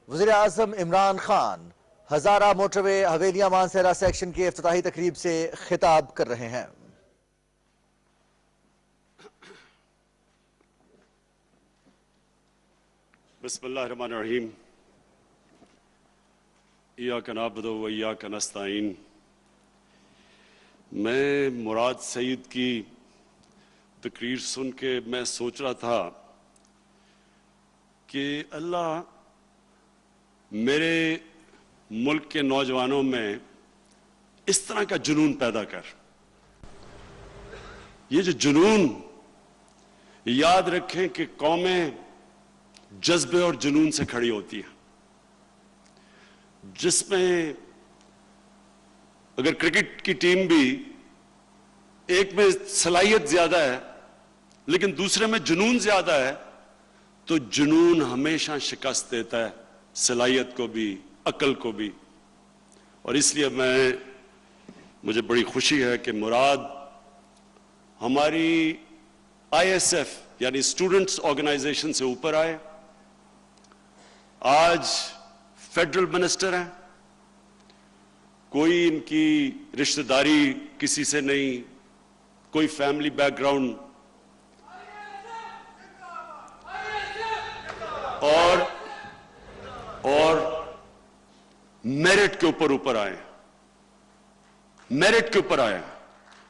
وزیر اعظم عمران خان ہزارہ موٹر وے حویلیاں مانسہرہ سیکشن کی افتتاحی تقریب سے خطاب کر رہے ہیں۔ بسم اللہ الرحمن الرحیم۔ ایاک نعبد و ایاک نستعین۔ میں مراد سعید کی تقریر سن کے میں سوچ رہا تھا کہ اللہ میرے ملک کے نوجوانوں میں اس طرح کا جنون پیدا کر۔ یہ جو جنون، یاد رکھیں کہ قومیں جذبے اور جنون سے کھڑی ہوتی ہیں، جس میں اگر کرکٹ کی ٹیم بھی ایک میں صلاحیت زیادہ ہے لیکن دوسرے میں جنون زیادہ ہے تو جنون ہمیشہ شکست دیتا ہے صلاحیت کو بھی، عقل کو بھی۔ اور اس لیے مجھے بڑی خوشی ہے کہ مراد ہماری آئی ایس ایف یعنی اسٹوڈنٹس آرگنائزیشن سے اوپر آئے، آج فیڈرل منسٹر ہیں، کوئی ان کی رشتہ داری کسی سے نہیں، کوئی فیملی بیک گراؤنڈ، اور میرٹ کے اوپر آئے، میرٹ کے اوپر آئے۔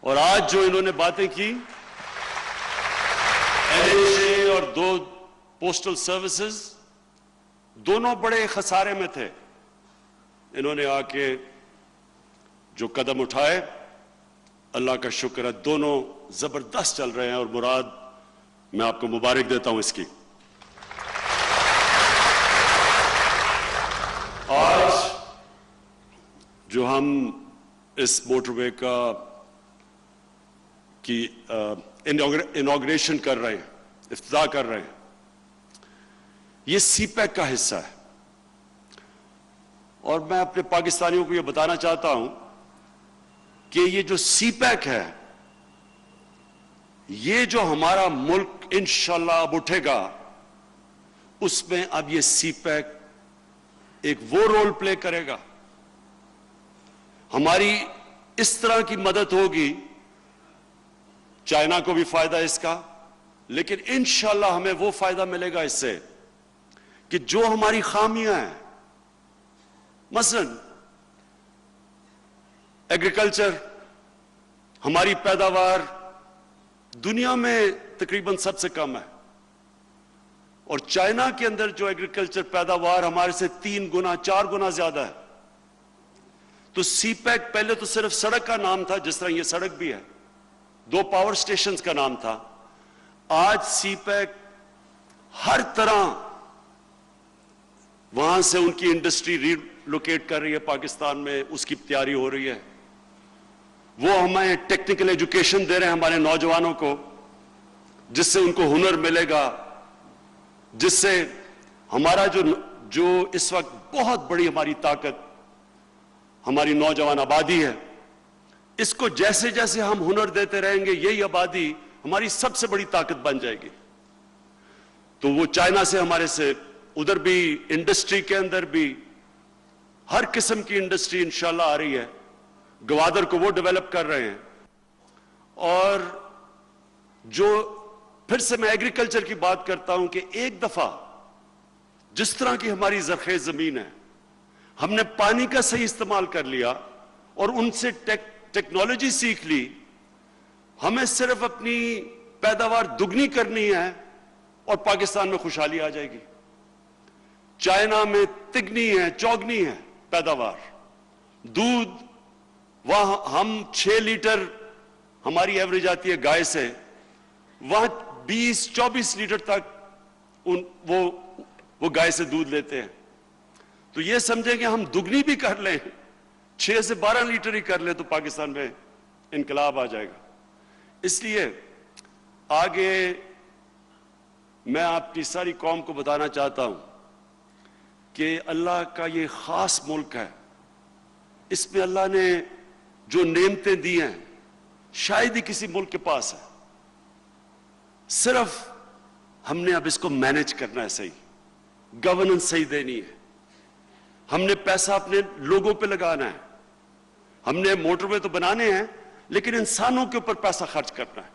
اور آج جو انہوں نے باتیں کی، NHA اور 2 پوسٹل سروسز دونوں بڑے خسارے میں تھے، انہوں نے آ کے جو قدم اٹھائے، اللہ کا شکر ہے دونوں زبردست چل رہے ہیں، اور مراد میں آپ کو مبارک دیتا ہوں اس کی۔ آج جو ہم اس موٹر وے کی انوگریشن کر رہے ہیں، افتتاح کر رہے ہیں، یہ سی پیک کا حصہ ہے۔ اور میں اپنے پاکستانیوں کو یہ بتانا چاہتا ہوں کہ یہ جو سی پیک ہے، یہ جو ہمارا ملک انشاءاللہ اب اٹھے گا، اس میں اب یہ سی پیک ایک وہ رول پلے کرے گا، ہماری اس طرح کی مدد ہوگی، چائنا کو بھی فائدہ اس کا، لیکن انشاءاللہ ہمیں وہ فائدہ ملے گا اس سے کہ جو ہماری خامیاں ہیں، مثلا ایگریکلچر، ہماری پیداوار دنیا میں تقریباً سب سے کم ہے، اور چائنا کے اندر جو ایگریکلچر پیداوار ہمارے سے 3 گنا 4 گنا زیادہ ہے۔ تو سی پیک پہلے تو صرف سڑک کا نام تھا، جس طرح یہ سڑک بھی ہے، 2 پاور سٹیشنز کا نام تھا۔ آج سی پیک ہر طرح وہاں سے ان کی انڈسٹری ری لوکیٹ کر رہی ہے پاکستان میں، اس کی تیاری ہو رہی ہے۔ وہ ہمیں ٹیکنیکل ایجوکیشن دے رہے ہیں ہمارے نوجوانوں کو، جس سے ان کو ہنر ملے گا، جس سے ہمارا جو اس وقت بہت بڑی ہماری طاقت ہماری نوجوان آبادی ہے، اس کو جیسے جیسے ہم ہنر دیتے رہیں گے، یہی آبادی ہماری سب سے بڑی طاقت بن جائے گی۔ تو وہ چائنا سے ہمارے سے ادھر بھی انڈسٹری کے اندر بھی ہر قسم کی انڈسٹری انشاءاللہ آ رہی ہے، گوادر کو وہ ڈیولپ کر رہے ہیں۔ اور جو پھر سے میں ایگریکلچر کی بات کرتا ہوں کہ ایک دفعہ جس طرح کی ہماری زرخیز زمین ہے، ہم نے پانی کا صحیح استعمال کر لیا اور ان سے ٹیکنالوجی سیکھ لی، ہمیں صرف اپنی پیداوار دگنی کرنی ہے اور پاکستان میں خوشحالی آ جائے گی۔ چائنا میں تگنی ہے، چوگنی ہے پیداوار، دودھ وہاں ہم 6 لیٹر ہماری ایوریج آتی ہے گائے سے، وہاں 20-24 لیٹر تک وہ گائے سے دودھ لیتے ہیں۔ تو یہ سمجھیں کہ ہم دگنی بھی کر لیں، 6 سے 12 لیٹر ہی کر لیں تو پاکستان میں انقلاب آ جائے گا۔ اس لیے آگے میں آپ کی ساری قوم کو بتانا چاہتا ہوں کہ اللہ کا یہ خاص ملک ہے، اس میں اللہ نے جو نعمتیں دی ہیں شاید ہی کسی ملک کے پاس ہے، صرف ہم نے اب اس کو مینج کرنا ہے، صحیح گورننس صحیح دینی ہے، ہم نے پیسہ اپنے لوگوں پہ لگانا ہے. ہم نے موٹر وے تو بنانے ہیں لیکن انسانوں کے اوپر پیسہ خرچ کرنا ہے,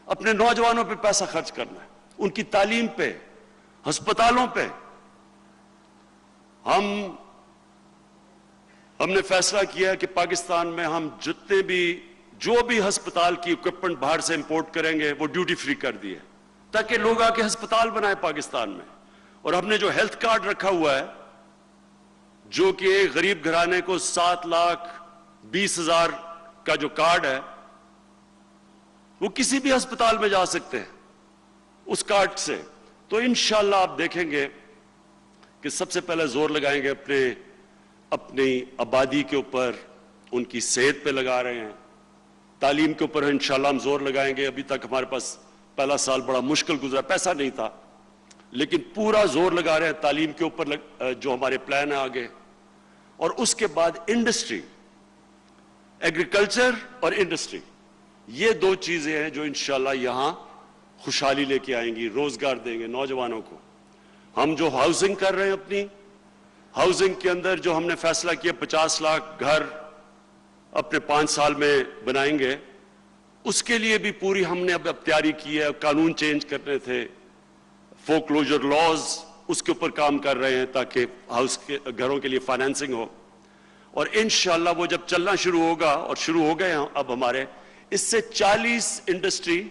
اپنے نوجوانوں پہ پیسہ خرچ کرنا ہے, ان کی تعلیم پہ, ہسپتالوں پہ. ہم نے فیصلہ کیا کہ پاکستان میں ہم جو بھی ہسپتال کی اکوپمنٹ باہر سے امپورٹ کریں گے وہ ڈیوٹی فری کر دیے تاکہ لوگ آ کے ہسپتال بنائیں پاکستان میں. اور ہم نے جو ہیلتھ کارڈ رکھا ہوا ہے جو کہ ایک غریب گھرانے کو 7,20,000 کا جو کارڈ ہے وہ کسی بھی ہسپتال میں جا سکتے ہیں اس کارڈ سے. تو انشاءاللہ آپ دیکھیں گے کہ سب سے پہلے زور لگائیں گے اپنی آبادی کے اوپر, ان کی صحت پہ لگا رہے ہیں, تعلیم کے اوپر انشاءاللہ ہم زور لگائیں گے. ابھی تک ہمارے پاس پہلا سال بڑا مشکل گزرا, پیسہ نہیں تھا, لیکن پورا زور لگا رہے ہیں تعلیم کے اوپر جو ہمارے پلان ہیں آگے. اور اس کے بعد انڈسٹری, ایگریکلچر اور انڈسٹری, یہ دو چیزیں ہیں جو انشاءاللہ یہاں خوشحالی لے کے آئیں گی, روزگار دیں گے نوجوانوں کو. ہم جو ہاؤسنگ کر رہے ہیں, اپنی ہاؤسنگ کے اندر جو ہم نے فیصلہ کیا 50 لاکھ گھر اپنے 5 سال میں بنائیں گے, اس کے لیے بھی پوری ہم نے اب تیاری کی ہے. قانون چینج کرنے تھے, فور کلوجر لاز, اس کے اوپر کام کر رہے ہیں تاکہ گھروں کے لیے فائنینسنگ ہو. اور انشاءاللہ وہ جب چلنا شروع ہوگا, اور شروع ہو گئے ہیں اب ہمارے, اس سے 40 انڈسٹری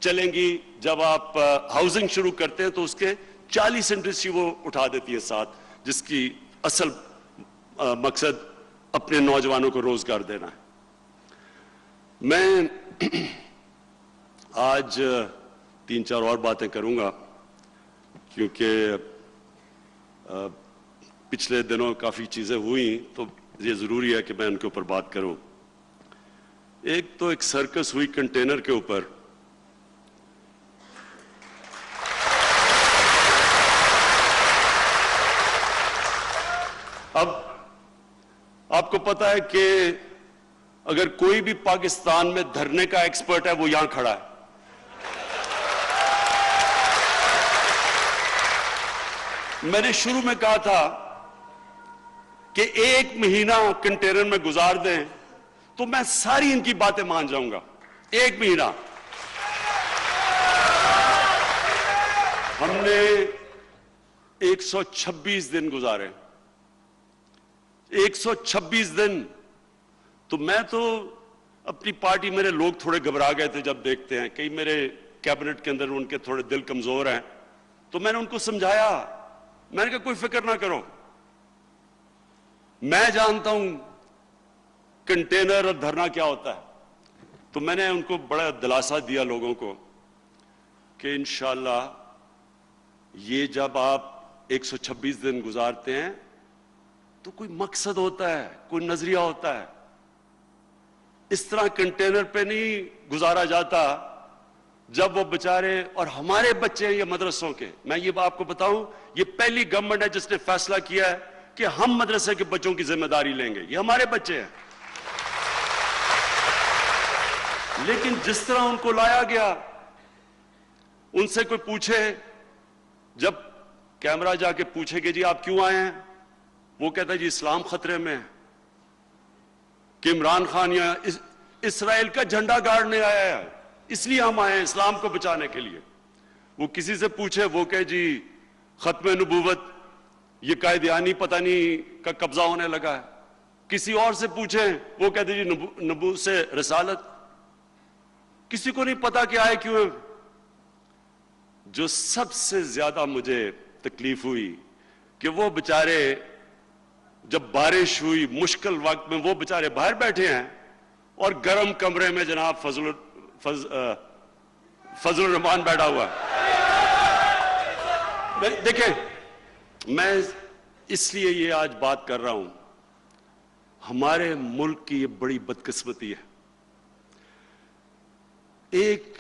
چلیں گی. جب آپ ہاؤسنگ شروع کرتے ہیں تو اس کے 40 انڈسٹری وہ اٹھا دیتی ہے ساتھ, جس کی اصل مقصد اپنے نوجوانوں کو روزگار دینا ہے. میں آج 3-4 اور باتیں کروں گا کیونکہ پچھلے دنوں کافی چیزیں ہوئیں تو یہ ضروری ہے کہ میں ان کے اوپر بات کروں. ایک سرکس ہوئی کنٹینر کے اوپر. اب آپ کو پتا ہے کہ اگر کوئی بھی پاکستان میں دھرنے کا ایکسپرٹ ہے وہ یہاں کھڑا ہے. میں نے شروع میں کہا تھا کہ 1 مہینہ کنٹینر میں گزار دیں تو میں ساری ان کی باتیں مان جاؤں گا. 1 مہینہ. ہم نے 126 دن گزارے. 126 دن. تو میں تو اپنی پارٹی, میرے لوگ تھوڑے گھبرا گئے تھے جب دیکھتے ہیں, کئی میرے کیبنٹ کے اندر ان کے تھوڑے دل کمزور ہیں, تو میں نے ان کو سمجھایا. میں نے کہا کوئی فکر نہ کرو, میں جانتا ہوں کنٹینر اور دھرنا کیا ہوتا ہے. تو میں نے ان کو بڑا دلاسا دیا لوگوں کو کہ انشاءاللہ یہ جب آپ 126 دن گزارتے ہیں تو کوئی مقصد ہوتا ہے, کوئی نظریہ ہوتا ہے. اس طرح کنٹینر پہ نہیں گزارا جاتا. جب وہ بیچارے, اور ہمارے بچے ہیں یہ مدرسوں کے, میں یہ آپ کو بتاؤں, یہ پہلی گورنمنٹ ہے جس نے فیصلہ کیا ہے کہ ہم مدرسے کے بچوں کی ذمہ داری لیں گے. یہ ہمارے بچے ہیں. لیکن جس طرح ان کو لایا گیا, ان سے کوئی پوچھے, جب کیمرہ جا کے پوچھے کہ جی آپ کیوں آئے ہیں, وہ کہتا ہے جی اسلام خطرے میں ہے, کہ عمران خان یا اسرائیل کا جھنڈا گاڑنے آیا ہے, اس لیے ہم آئے ہیں اسلام کو بچانے کے لیے. وہ کسی سے پوچھے, وہ کہے جی ختم نبوت, یہ قائدیانی پتہ نہیں کا قبضہ ہونے لگا ہے. کسی اور سے پوچھیں, وہ کہتے جی نبوت سے رسالت. کسی کو نہیں پتا کہ آئے کیوں. جو سب سے زیادہ مجھے تکلیف ہوئی کہ وہ بیچارے جب بارش ہوئی مشکل وقت میں, وہ بیچارے باہر بیٹھے ہیں اور گرم کمرے میں جناب فضل الرحمان بیٹھا ہوا ہے. دیکھیں, میں اس لیے یہ آج بات کر رہا ہوں, ہمارے ملک کی یہ بڑی بدقسمتی ہے. ایک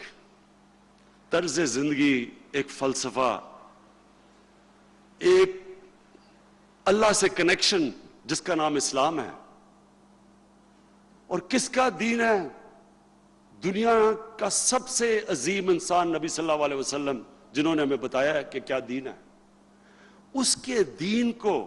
طرز زندگی, ایک فلسفہ, ایک اللہ سے کنیکشن جس کا نام اسلام ہے. اور کس کا دین ہے؟ دنیا کا سب سے عظیم انسان نبی صلی اللہ علیہ وسلم, جنہوں نے ہمیں بتایا ہے کہ کیا دین ہے. اس کے دین کو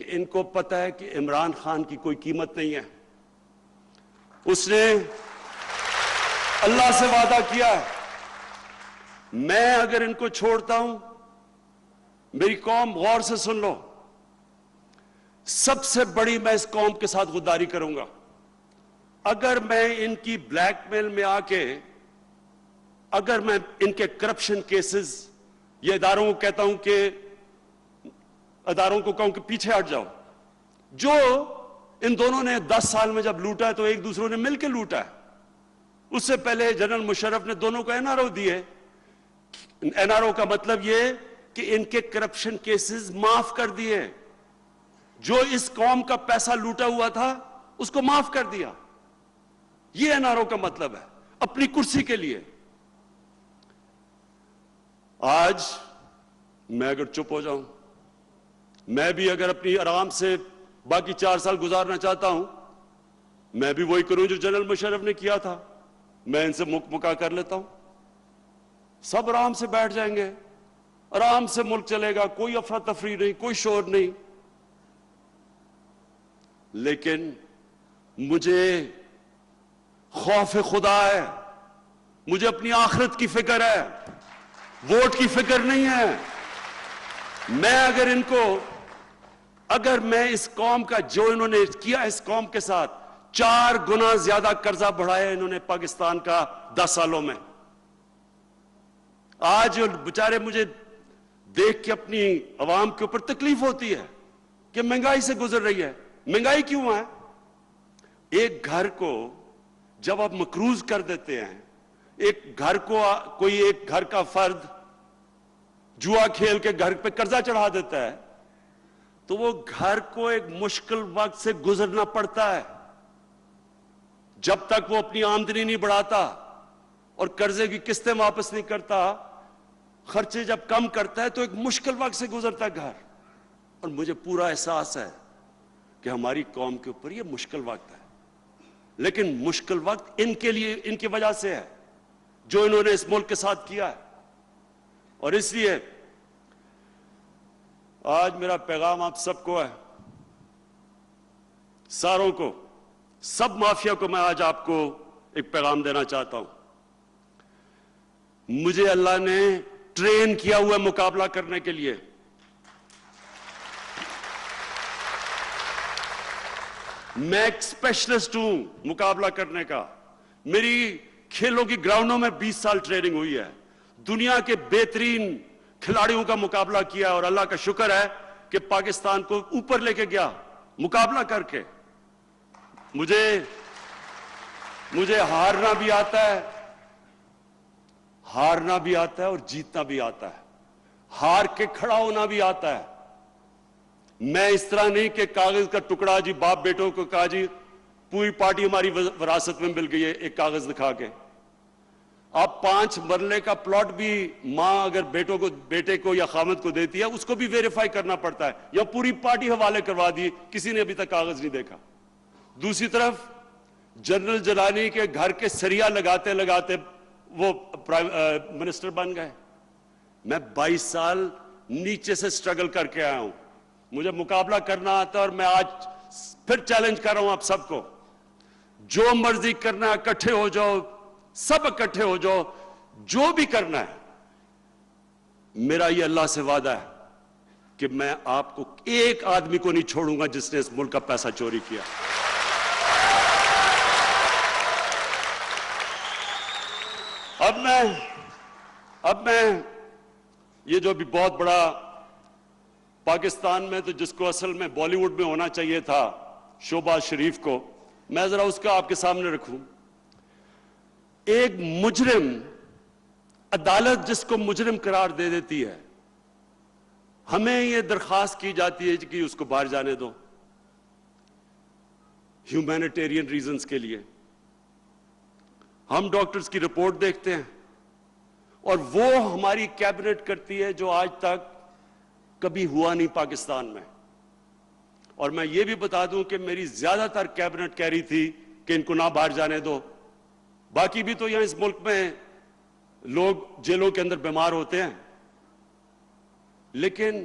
کہ ان کو پتہ ہے کہ عمران خان کی کوئی قیمت نہیں ہے. اس نے اللہ سے وعدہ کیا ہے, میں اگر ان کو چھوڑتا ہوں, میری قوم غور سے سن لو, سب سے بڑی میں اس قوم کے ساتھ غداری کروں گا. اگر میں ان کی بلیک میل میں آ کے, اگر میں ان کے کرپشن کیسز, یہ اداروں کو کہتا ہوں کہ اداروں کو کہوں کہ پیچھے ہٹ جاؤ, جو ان دونوں نے 10 سال میں جب لوٹا ہے تو ایک دوسروں نے مل کے لوٹا ہے. اس سے پہلے جنرل مشرف نے دونوں کو NRO دیے. NRO کا مطلب یہ کہ ان کے کرپشن کیسز معاف کر دیے, جو اس قوم کا پیسہ لوٹا ہوا تھا اس کو معاف کر دیا. یہ NRO کا مطلب ہے, اپنی کرسی کے لیے. آج میں اگر چپ ہو جاؤں, میں بھی اگر اپنی آرام سے باقی 4 سال گزارنا چاہتا ہوں, میں بھی وہی کروں جو جنرل مشرف نے کیا تھا, میں ان سے مکا کر لیتا ہوں, سب آرام سے بیٹھ جائیں گے, آرام سے ملک چلے گا, کوئی افراتفری نہیں, کوئی شور نہیں. لیکن مجھے خوف خدا ہے, مجھے اپنی آخرت کی فکر ہے, ووٹ کی فکر نہیں ہے. میں اگر میں اس قوم کا جو انہوں نے کیا اس قوم کے ساتھ, 4 گنا زیادہ قرضہ بڑھایا انہوں نے پاکستان کا 10 سالوں میں. آج بچارے مجھے دیکھ کے اپنی عوام کے اوپر تکلیف ہوتی ہے کہ مہنگائی سے گزر رہی ہے. مہنگائی کیوں ہے؟ ایک گھر کو جب آپ مقروض کر دیتے ہیں, ایک گھر کو کوئی ایک گھر کا فرد جوا کھیل کے گھر پہ قرضہ چڑھا دیتا ہے, تو وہ گھر کو ایک مشکل وقت سے گزرنا پڑتا ہے. جب تک وہ اپنی آمدنی نہیں بڑھاتا اور قرضے کی قسطیں واپس نہیں کرتا, خرچے جب کم کرتا ہے, تو ایک مشکل وقت سے گزرتا ہے گھر. اور مجھے پورا احساس ہے کہ ہماری قوم کے اوپر یہ مشکل وقت ہے, لیکن مشکل وقت ان کے لیے, ان کی وجہ سے ہے, جو انہوں نے اس ملک کے ساتھ کیا ہے. اور اس لیے آج میرا پیغام آپ سب کو ہے, ساروں کو, سب مافیا کو میں آج آپ کو ایک پیغام دینا چاہتا ہوں. مجھے اللہ نے ٹرین کیا ہوا مقابلہ کرنے کے لیے. میں ایک اسپیشلسٹ ہوں مقابلہ کرنے کا. میری کھیلوں کی گراؤنڈوں میں 20 سال ٹریننگ ہوئی ہے, دنیا کے بہترین کھلاڑیوں کا مقابلہ کیا, اور اللہ کا شکر ہے کہ پاکستان کو اوپر لے کے گیا مقابلہ کر کے. مجھے ہارنا بھی آتا ہے, اور جیتنا بھی آتا ہے, ہار کے کھڑا ہونا بھی آتا ہے. میں اس طرح نہیں کہ کاغذ کا ٹکڑا جی باپ بیٹوں کو کہا جی پوری پارٹی ہماری وراثت میں مل گئی ہے ایک کاغذ دکھا کے. آپ 5 مرلے کا پلاٹ بھی ماں اگر بیٹے کو یا خامد کو دیتی ہے, اس کو بھی ویریفائی کرنا پڑتا ہے, یا پوری پارٹی حوالے کروا دی, کسی نے ابھی تک کاغذ نہیں دیکھا. دوسری طرف جنرل جیلانی کے گھر کے سریا لگاتے لگاتے وہ منسٹر بن گئے. میں 22 سال نیچے سے سٹرگل کر کے آیا ہوں, مجھے مقابلہ کرنا آتا ہے. اور میں آج پھر چیلنج کر رہا ہوں آپ سب کو, جو مرضی کرنا ہے اکٹھے ہو جاؤ, سب اکٹھے ہو جاؤ, جو بھی کرنا ہے. میرا یہ اللہ سے وعدہ ہے کہ میں آپ کو ایک آدمی کو نہیں چھوڑوں گا جس نے اس ملک کا پیسہ چوری کیا. اب میں یہ جو بھی بہت بڑا پاکستان میں تو جس کو اصل میں بالی ووڈ میں ہونا چاہیے تھا, شہباز شریف کو, میں ذرا اس کا آپ کے سامنے رکھوں. ایک مجرم, عدالت جس کو مجرم قرار دے دیتی ہے, ہمیں یہ درخواست کی جاتی ہے کہ اس کو باہر جانے دو ہیومینیٹیرین ریزنز کے لیے. ہم ڈاکٹرز کی رپورٹ دیکھتے ہیں اور وہ ہماری کیبنٹ کرتی ہے جو آج تک کبھی ہوا نہیں پاکستان میں. اور میں یہ بھی بتا دوں کہ میری زیادہ تر کیبنٹ کہہ رہی تھی کہ ان کو نہ باہر جانے دو. باقی بھی تو یہاں اس ملک میں لوگ جیلوں کے اندر بیمار ہوتے ہیں, لیکن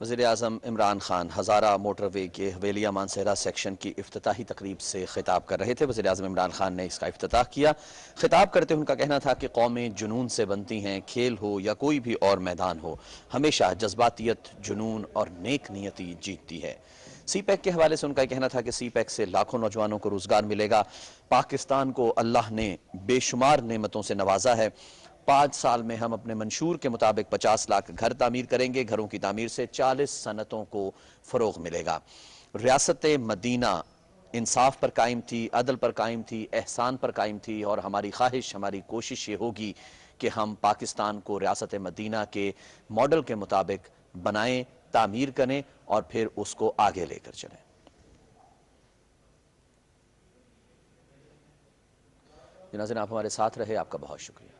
وزیر اعظم عمران خان ہزارہ موٹر وے کے حویلیہ مانسہرہ سیکشن کی افتتاحی تقریب سے خطاب کر رہے تھے۔ وزیر اعظم عمران خان نے اس کا افتتاح کیا۔ خطاب کرتے ان کا کہنا تھا کہ قومیں جنون سے بنتی ہیں، کھیل ہو یا کوئی بھی اور میدان ہو، ہمیشہ جذباتیت، جنون اور نیک نیتی جیتتی ہے۔ سی پیک کے حوالے سے ان کا کہنا تھا کہ سی پیک سے لاکھوں نوجوانوں کو روزگار ملے گا۔ پاکستان کو اللہ نے بے شمار نعمتوں سے نوازا ہے۔ 5 سال میں ہم اپنے منشور کے مطابق 50 لاکھ گھر تعمیر کریں گے۔ گھروں کی تعمیر سے 40 صنعتوں کو فروغ ملے گا۔ ریاست مدینہ انصاف پر قائم تھی، عدل پر قائم تھی، احسان پر قائم تھی، اور ہماری خواہش، ہماری کوشش یہ ہوگی کہ ہم پاکستان کو ریاست مدینہ کے ماڈل کے مطابق بنائیں، تعمیر کریں اور پھر اس کو آگے لے کر چلیں۔ ناظرین، آپ ہمارے ساتھ رہے، آپ کا بہت شکریہ۔